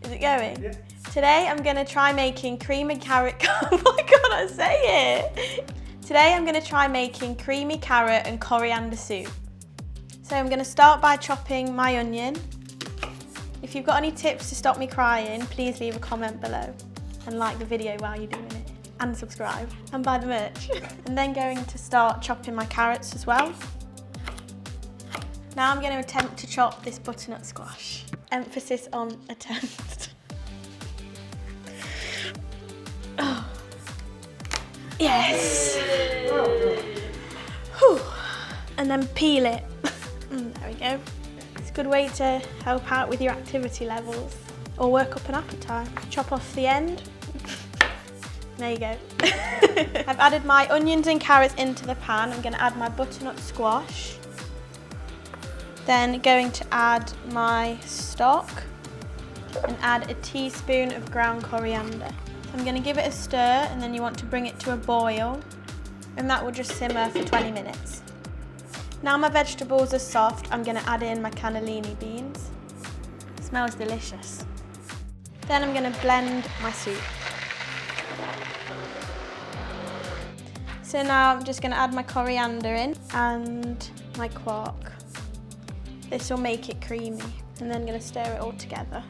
Is it going? Yeah. Today I'm going to try making creamy carrot. Oh my god, I say it! Today I'm going to try making creamy carrot and coriander soup. So I'm going to start by chopping my onion. If you've got any tips to stop me crying, please leave a comment below and like the video while you're doing it. And subscribe and buy the merch. I'm then going to start chopping my carrots as well. Now I'm going to attempt to chop this butternut squash. Emphasis on attempt. Oh. Yes. Whew. And then peel it. There we go. It's a good way to help out with your activity levels or work up an appetite. Chop off the end. There you go. I've added my onions and carrots into the pan. I'm going to add my butternut squash. Then going to add my stock and add a teaspoon of ground coriander. So I'm going to give it a stir, and then you want to bring it to a boil, and that will just simmer for 20 minutes. Now my vegetables are soft, I'm going to add in my cannellini beans. It smells delicious. Then I'm going to blend my soup. So now I'm just going to add my coriander in and my quark. This will make it creamy, and then I'm going to stir it all together.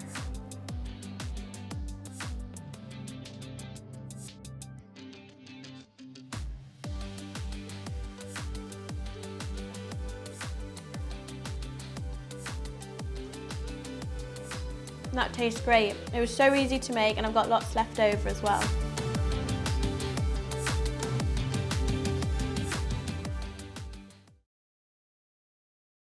That tastes great. It was so easy to make, and I've got lots left over as well.